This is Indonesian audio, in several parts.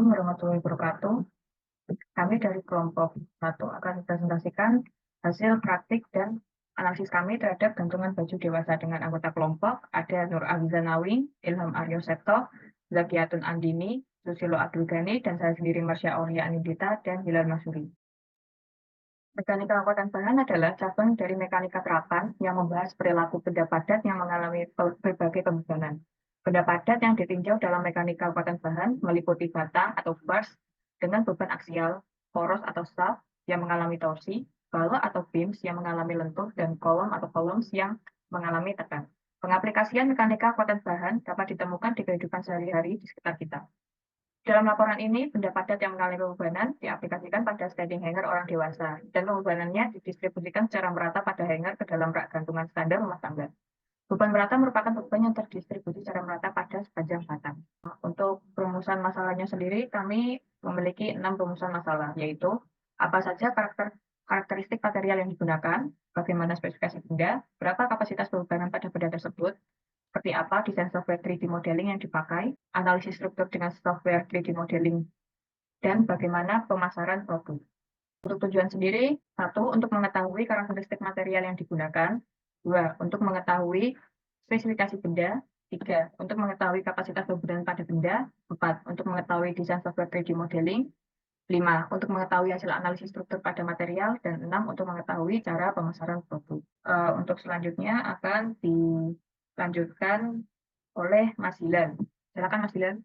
Assalamualaikum warahmatullahi wabarakatuh. Kami dari kelompok 1 akan mempresentasikan hasil praktik dan analisis kami terhadap gantungan baju dewasa dengan anggota kelompok. Ada Nur Aziza Nawing, Ilham Aryo Septo, Zakiyatun Andini, Susilo Abdul Ghani, dan saya sendiri Marsya Aulia Anindita dan Hilal Masuri. Mekanika angkutan bahan adalah cabang dari mekanika terapan yang membahas perilaku benda padat yang mengalami berbagai pembebanan. Benda padat yang ditinjau dalam mekanika angkutan bahan meliputi bata atau bars dengan beban aksial, poros atau shaft yang mengalami torsi, bala atau beams yang mengalami lentur, dan kolom atau columns yang mengalami tekan. Pengaplikasian mekanika angkutan bahan dapat ditemukan di kehidupan sehari-hari di sekitar kita. Dalam laporan ini, benda padat yang mengalami pembebanan diaplikasikan pada standing hanger orang dewasa, dan pembebanannya didistribusikan secara merata pada hanger ke dalam rak gantungan standar rumah tangga. Beban merata merupakan beban yang terdistribusi secara merata pada sepanjang batang. Untuk perumusan masalahnya sendiri, kami memiliki 6 perumusan masalah, yaitu apa saja karakteristik material yang digunakan, bagaimana spesifikasi benda, berapa kapasitas pembebanan pada benda tersebut, seperti apa desain software 3D modeling yang dipakai, analisis struktur dengan software 3D modeling, dan bagaimana pemasaran produk. Untuk tujuan sendiri, 1. Untuk mengetahui karakteristik material yang digunakan, 2. Untuk mengetahui spesifikasi benda, 3. Untuk mengetahui kapasitas pembebanan pada benda, 4. Untuk mengetahui desain software 3D modeling, 5. Untuk mengetahui hasil analisis struktur pada material, dan 6. Untuk mengetahui cara pemasaran produk. Untuk selanjutnya akan dilanjutkan oleh Mas Dilan. Silakan Mas Dilan.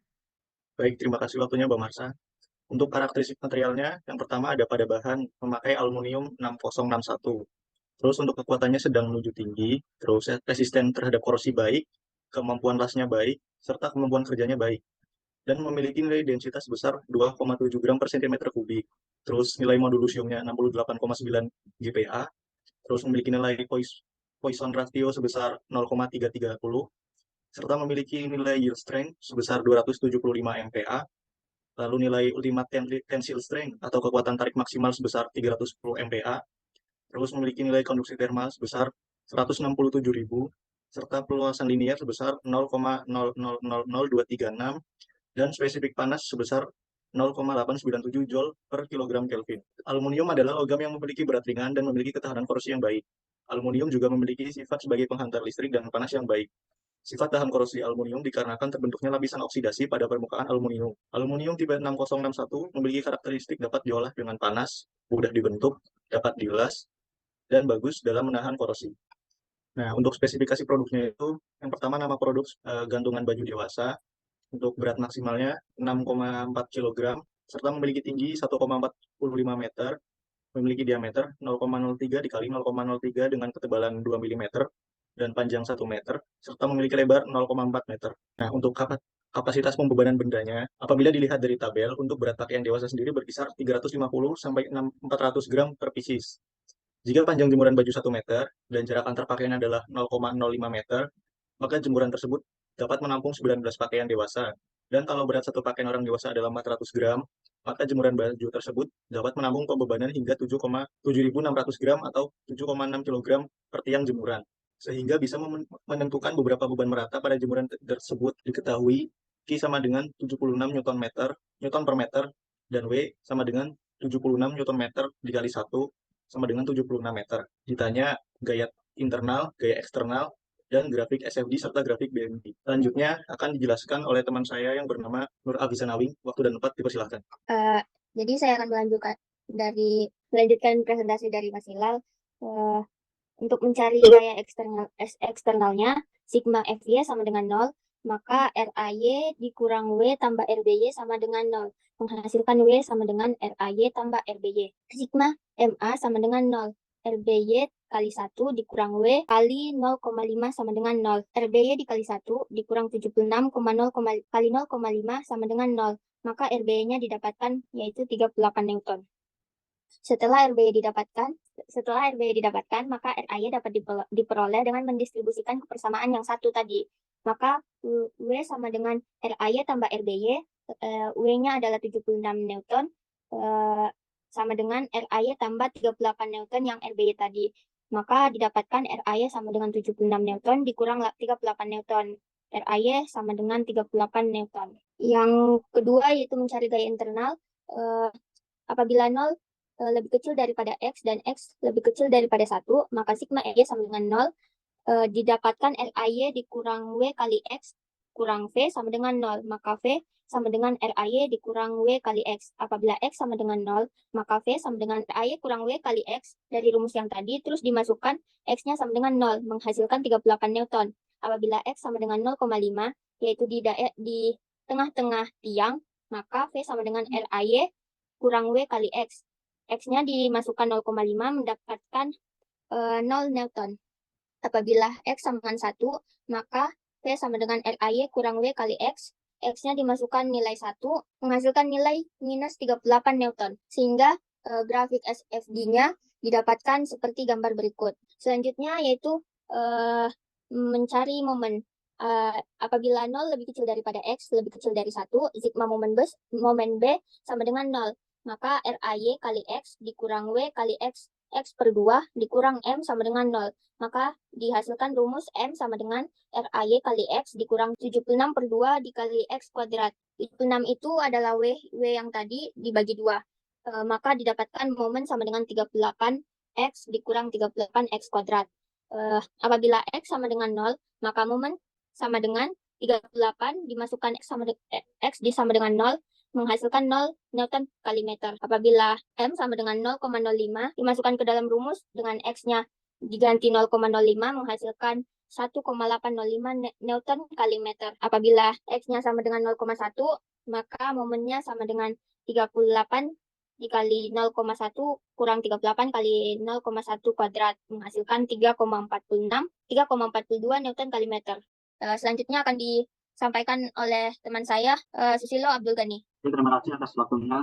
Baik, terima kasih waktunya Mbak Marsa. Untuk karakteristik materialnya, yang pertama ada pada bahan memakai aluminium 6061. Terus untuk kekuatannya sedang menuju tinggi, terus resisten terhadap korosi baik, kemampuan lasnya baik, serta kemampuan kerjanya baik. Dan memiliki nilai densitas sebesar 2,7 gram per cm kubik. Terus nilai modulusiumnya 68,9 GPa. Terus memiliki nilai Poisson ratio sebesar 0,330. Serta memiliki nilai yield strength sebesar 275 MPa, lalu nilai ultimate tensile strength atau kekuatan tarik maksimal sebesar 310 MPa, terus memiliki nilai konduksi thermal sebesar 167.000, serta peluasan linear sebesar 0,000236, dan spesifik panas sebesar 0,897 Joule per kilogram Kelvin. Aluminium adalah logam yang memiliki berat ringan dan memiliki ketahanan korosi yang baik. Aluminium juga memiliki sifat sebagai penghantar listrik dan panas yang baik. Sifat tahan korosi aluminium dikarenakan terbentuknya lapisan oksidasi pada permukaan aluminium. Aluminium tipe 6061 memiliki karakteristik dapat diolah dengan panas, mudah dibentuk, dapat diulas, dan bagus dalam menahan korosi. Nah, untuk spesifikasi produknya itu, yang pertama nama produk gantungan baju dewasa, untuk berat maksimalnya 6,4 kg, serta memiliki tinggi 1,45 meter, memiliki diameter 0,03 dikali 0,03 dengan ketebalan 2 mm, dan panjang 1 meter, serta memiliki lebar 0,4 meter. Nah, untuk kapasitas pembebanan bendanya, apabila dilihat dari tabel, untuk berat pakaian dewasa sendiri berkisar 350 sampai 400 gram per pieces. Jika panjang jemuran baju 1 meter dan jarak antar pakaian adalah 0,05 meter, maka jemuran tersebut dapat menampung 19 pakaian dewasa. Dan kalau berat satu pakaian orang dewasa adalah 400 gram, maka jemuran baju tersebut dapat menampung pembebanan hingga 7.600 gram atau 7,6 kg per tiang jemuran. Sehingga bisa menentukan beberapa beban merata pada jemuran tersebut diketahui Q sama dengan 76 Newton per meter, dan W sama dengan 76 Newton meter dikali 1 sama dengan 76 meter. Ditanya gaya internal, gaya eksternal, dan grafik SFD serta grafik BMP. Selanjutnya akan dijelaskan oleh teman saya yang bernama Nur Aziza Nawing. Waktu dan tempat dipersilahkan. Jadi saya akan melanjutkan presentasi dari Mas Hilal. Untuk mencari gaya eksternalnya, sigma Fy sama dengan 0, maka RAY dikurang W tambah RBY sama dengan 0, menghasilkan W sama dengan RAY tambah RBY. Sigma MA sama dengan 0, RBY kali 1 dikurang W kali 0,5 sama dengan 0. RBY dikali 1 dikurang 76,0 kali 0,5 sama dengan 0. Maka RBY-nya didapatkan yaitu 38 Newton. Setelah RBY didapatkan, maka RAY dapat diperoleh dengan mendistribusikan kebersamaan yang satu tadi. Maka W sama dengan RAY tambah RBY, W-nya adalah 76 Newton, sama dengan RAY tambah 38 Newton yang RBY tadi. Maka didapatkan RAY sama dengan 76 Newton dikurang 38 Newton. RAY sama dengan 38 Newton. Yang kedua yaitu mencari gaya internal. Apabila 0 lebih kecil daripada X dan X lebih kecil daripada 1, maka sigma FY sama dengan 0. Didapatkan RAY dikurang W kali X kurang V sama dengan 0. Maka V sama dengan RAY dikurang W kali X. Apabila X sama dengan 0, maka V sama dengan RAY kurang W kali X dari rumus yang tadi, terus dimasukkan X-nya sama dengan 0, menghasilkan 38 Newton. Apabila X sama dengan 0,5, yaitu di tengah-tengah tiang, maka V sama dengan RAY kurang W kali X. X-nya dimasukkan 0,5, mendapatkan 0 Newton. Apabila X sama dengan 1, maka V sama dengan RAY kurang W kali X. X-nya dimasukkan nilai 1, menghasilkan nilai minus 38 Newton. Sehingga grafik SFD-nya didapatkan seperti gambar berikut. Selanjutnya yaitu mencari momen. Apabila 0 lebih kecil daripada X lebih kecil dari 1, sigma momen B sama dengan 0. Maka RAY kali X dikurang W kali X per 2 dikurang M sama dengan 0. Maka dihasilkan rumus M sama dengan RAY kali X dikurang 76 per 2 dikali X kuadrat. 76 itu adalah W yang tadi dibagi 2. Maka didapatkan momen sama dengan 38 X dikurang 38 X kuadrat. Apabila X sama dengan 0, maka momen sama dengan 38 dimasukkan X disama dengan 0, menghasilkan 0 Newton kali meter. Apabila M sama dengan 0,05, dimasukkan ke dalam rumus dengan X-nya diganti 0,05, menghasilkan 1,805 Newton kali meter. Apabila X-nya sama dengan 0,1, maka momennya sama dengan 38 dikali 0,1 kurang 38 kali 0,1 kuadrat, menghasilkan 3,42 Newton kali meter. Selanjutnya akan disampaikan oleh teman saya, Susilo Abdul Ghani. Terima kasih atas waktunya.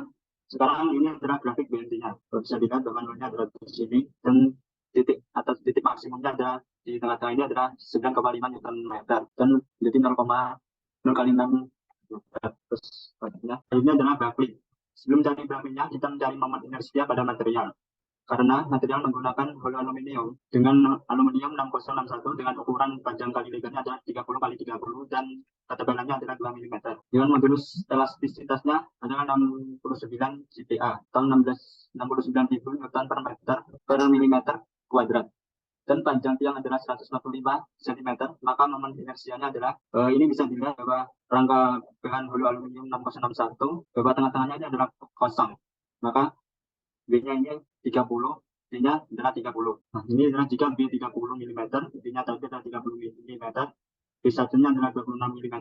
Sekarang ini adalah grafik BNT-nya. Bisa dilihat bahwa nolnya ada di sini dan titik atau titik maksimumnya ada di tengah-tengah ini adalah 9,5 Newton meter dan jadi 0,0 kali 6 terus ini adalah grafik. Sebelum cari grafiknya, kita mencari momen inersia pada material. Karena material menggunakan holo aluminium dengan aluminium 6061 dengan ukuran panjang kali lebarnya adalah 30 kali 30 dan ketebalannya adalah 2 mm. Dengan modulus elastisitasnya adalah 69 GPa atau 69.000 Newton per milimeter kuadrat. Dan panjang tiang adalah 145 cm, maka momen inersianya adalah ini bisa dilihat bahwa rangka bahan holo aluminium 6061 bahwa tengah-tengahnya ini adalah kosong. Maka B-nya ini 30, D-nya adalah 30. Nah, ini adalah jika B 30 mm, D-nya tadi adalah 30 mm, B1-nya adalah 26 mm,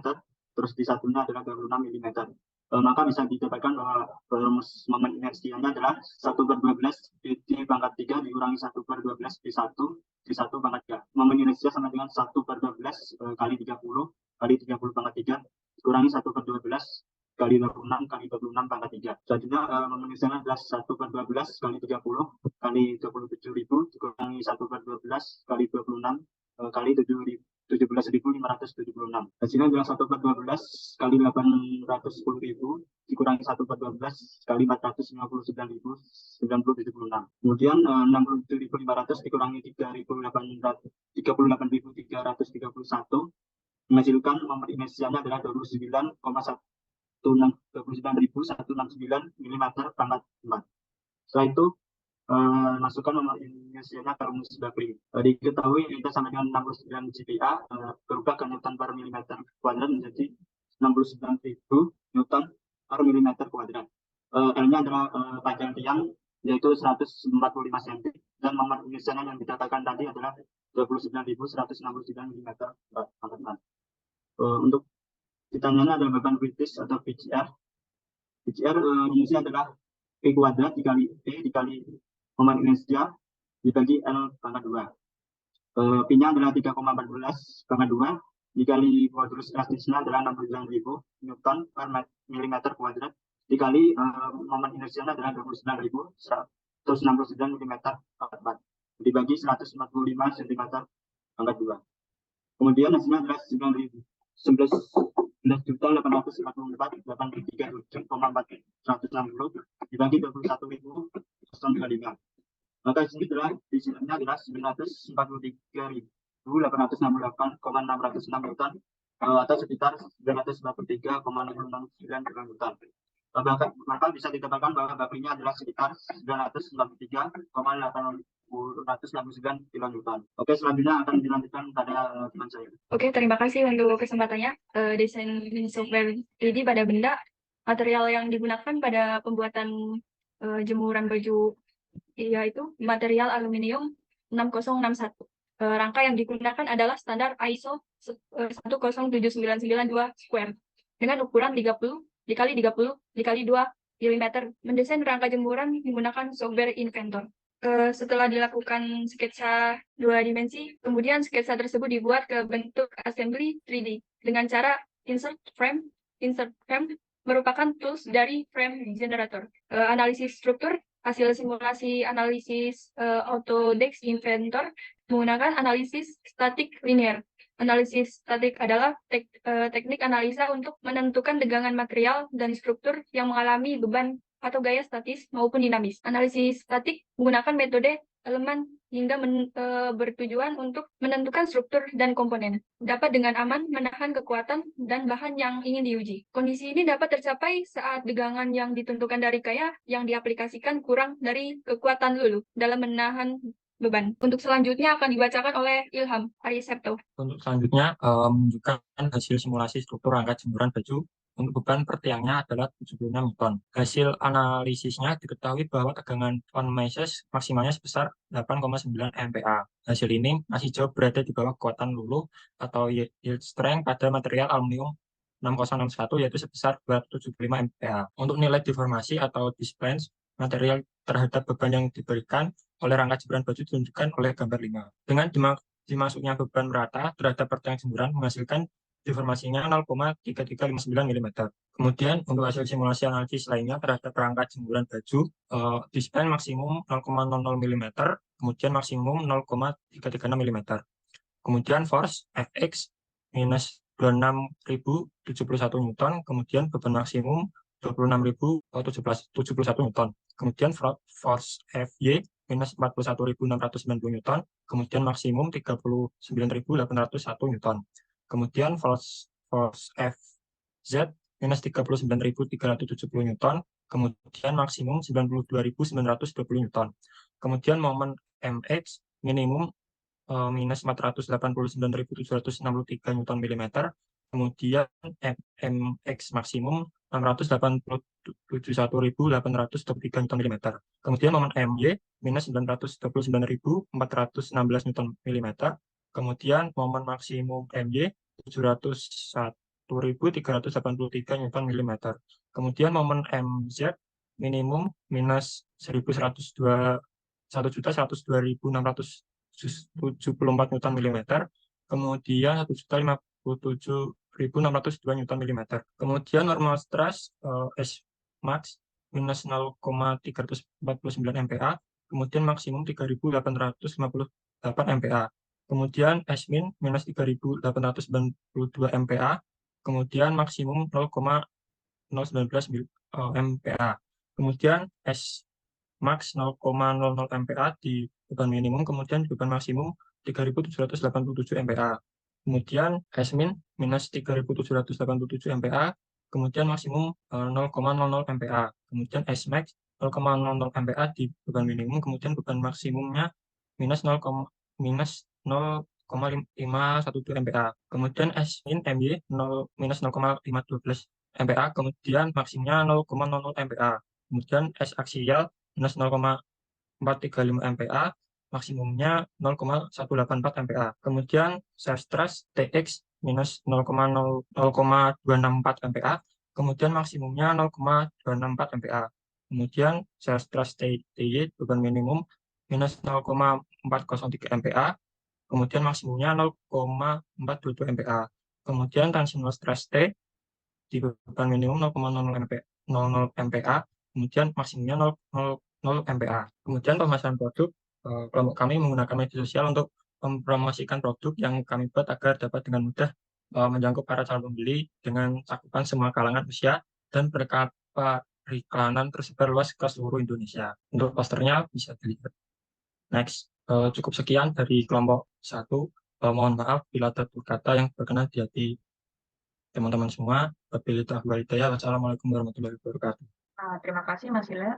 terus D1-nya adalah 26 mm. Maka bisa didapatkan bahwa rumus momen inersianya adalah 1/12 BD pangkat 3 dikurangi 1/12 B1 D1 pangkat 3. Momen inersia sama dengan 1/12 kali 30 kali 30 pangkat 3 dikurangi 1/12 kali 26 kali 26 pangkat 3. Selanjutnya momen inersianya adalah 1/12 kali 30 kali 27.000 dikurangi 1/12 kali 26 kali 17.576. Hasilnya adalah 1/12 kali 810.000 dikurangi 1/12 kali 459.976. Kemudian 67.500 dikurangi 38.331 menghasilkan momen inersianya adalah 29.169 mm pangkat 4. Setelah itu masukkan nomor inersianya ke rumus Bakri. Diketahui kita sama dengan 69 GPa berubah ke Newton per milimeter kuadrat menjadi 69.000 Newton per milimeter kuadrat. L-nya adalah panjang tiang yaitu 145 cm dan momen inersianya yang dikatakan tadi adalah 29.169 mm pangkat 4. Untuk ditanyanya adalah beban kritis atau BCR. BCR rumusnya adalah P kuadrat dikali P dikali momen inersia dibagi L pangkat 2. P-nya adalah 3,14 pangkat 2 dikali modulus elastisnya adalah 69.000 Newton per milimeter kuadrat dikali momen inersianya adalah 29.169 mm pangkat 4 dibagi 145 cm pangkat 2. Kemudian hasilnya adalah 11.844.837,4 dibagi 21.025. Maka ini hasilnya adalah 943.868,606 Newton atau sekitar 993,669 kilonewton. Maka bisa dikatakan bahwa baterainya adalah sekitar 993,869 kilonewton. Oke, selanjutnya akan dilanjutkan pada teman saya. Oke, terima kasih untuk kesempatannya. Desain software 3D pada benda, material yang digunakan pada pembuatan jemuran baju yaitu material aluminium 6061. Rangka yang digunakan adalah standar ISO 107992 square dengan ukuran 30 dikali 30 dikali 2 mm. Mendesain rangka jemuran menggunakan software Inventor. Setelah dilakukan sketsa 2 dimensi, kemudian sketsa tersebut dibuat ke bentuk assembly 3D dengan cara insert frame. Insert frame merupakan tools dari frame generator. Analisis struktur, hasil simulasi analisis Autodesk Inventor menggunakan analisis statik linear. Analisis statik adalah teknik analisa untuk menentukan tegangan material dan struktur yang mengalami beban atau gaya statis maupun dinamis. Analisis statik menggunakan metode elemen hingga bertujuan untuk menentukan struktur dan komponen. Dapat dengan aman menahan kekuatan dan bahan yang ingin diuji. Kondisi ini dapat tercapai saat tegangan yang ditentukan dari gaya yang diaplikasikan kurang dari kekuatan lulu dalam menahan beban. Untuk selanjutnya akan dibacakan oleh Ilham Arisepto. Untuk selanjutnya menunjukkan hasil simulasi struktur rangka jemuran baju untuk beban per tiangnya adalah 76 Newton. Hasil analisisnya diketahui bahwa tegangan on meshes maksimalnya sebesar 8,9 MPa. Hasil ini masih jauh berada di bawah kekuatan luluh atau yield strength pada material aluminium 6061 yaitu sebesar 275 MPa. Untuk nilai deformasi atau displacement material terhadap beban yang diberikan oleh rangka jemuran baju ditunjukkan oleh gambar 5. Dengan dimasuknya beban merata terhadap pertiang jemuran menghasilkan deformasinya 0,3359 mm. Kemudian untuk hasil simulasi analisis lainnya terhadap rangka jemuran baju, displacement maksimum 0,00 mm, kemudian maksimum 0,336 mm. Kemudian force Fx minus 26.071 Newton, kemudian beban maksimum 26.071 Newton. Kemudian force Fy minus 41.690 Newton, kemudian maksimum 39.801 Newton. Kemudian force Fz minus 39.370 Newton, kemudian maksimum 92.920 Newton. Kemudian momen Mx minimum minus 489.763 Newton mm, kemudian Mx maksimum 681.823 Newton mm. Kemudian momen My minus 929.416 Newton mm. Kemudian momen maksimum My 701.383 Newton mm. Kemudian momen Mz minimum minus 1.102.674 Newton mm. Kemudian 1.057.602 Newton mm. Kemudian normal stress S max minus 0,349 MPa, kemudian maksimum 3.858 MPa. Kemudian S min minus 3.892 MPa, kemudian maksimum 0,019 MPa. Kemudian S max 0,00 MPa di beban minimum, kemudian beban maksimum 3.787 MPa. Kemudian S min minus 3.787 MPa, kemudian maksimum 0,00 MPa. Kemudian S max 0,00 MPa di beban minimum, kemudian beban maksimumnya minus 0,512 MPa. Kemudian S min MY minus 0,512 MPa, kemudian maksimumnya 0,00 MPa. Kemudian S aksial minus 0,435 MPa, maksimumnya 0,184 MPa. Kemudian self stress TX minus 0,264 MPa, kemudian maksimumnya 0,264 MPa. Kemudian self stress TY beban minimum minus 0,403 MPa, kemudian maksimumnya 0,422 MPa. Kemudian tensional stress T di beban minimum 0,00 MPa, kemudian maksimumnya 0 MPa. Kemudian pemasaran produk, kelompok kami menggunakan media sosial untuk mempromosikan produk yang kami buat agar dapat dengan mudah menjangkau para calon pembeli dengan cakupan semua kalangan usia dan periklanan tersebar luas ke seluruh Indonesia. Untuk posternya bisa dilihat. Next, cukup sekian dari kelompok 1. Mohon maaf bila ada kata yang berkenan di hati teman-teman semua. Wabillahi taufiq wal hidayah. Wassalamualaikum warahmatullahi wabarakatuh. Terima kasih Mas Ilham.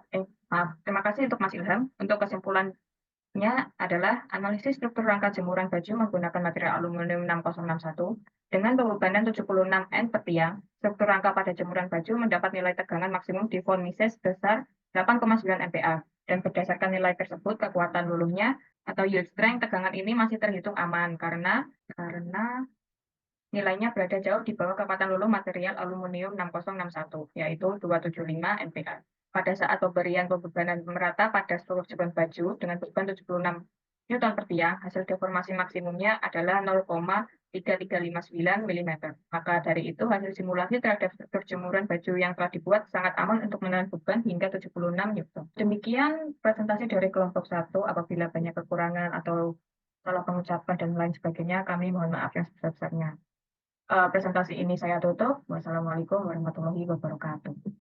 Terima kasih untuk Mas Ilham. Untuk kesimpulannya adalah analisis struktur rangka jemuran baju menggunakan material aluminium 6061 dengan pembebanan 76 N per tiang. Struktur rangka pada jemuran baju mendapat nilai tegangan maksimum di von Mises sebesar 8,9 MPa. Dan berdasarkan nilai tersebut, kekuatan luluhnya atau yield strength tegangan ini masih terhitung aman karena nilainya berada jauh di bawah kekuatan luluh material aluminium 6061, yaitu 275 MPa. Pada saat pemberian pembebanan merata pada seluruh jemuran baju dengan beban 76 Newton per tiang, hasil deformasi maksimumnya adalah 0,3359 mm. Maka dari itu, hasil simulasi terhadap struktur jemuran baju yang telah dibuat sangat aman untuk menahan beban hingga 76 Newton. Demikian presentasi dari kelompok 1. Apabila banyak kekurangan atau salah pengucapan dan lain sebagainya, kami mohon maaf yang sebesar-besarnya. Presentasi ini saya tutup. Wassalamualaikum warahmatullahi wabarakatuh.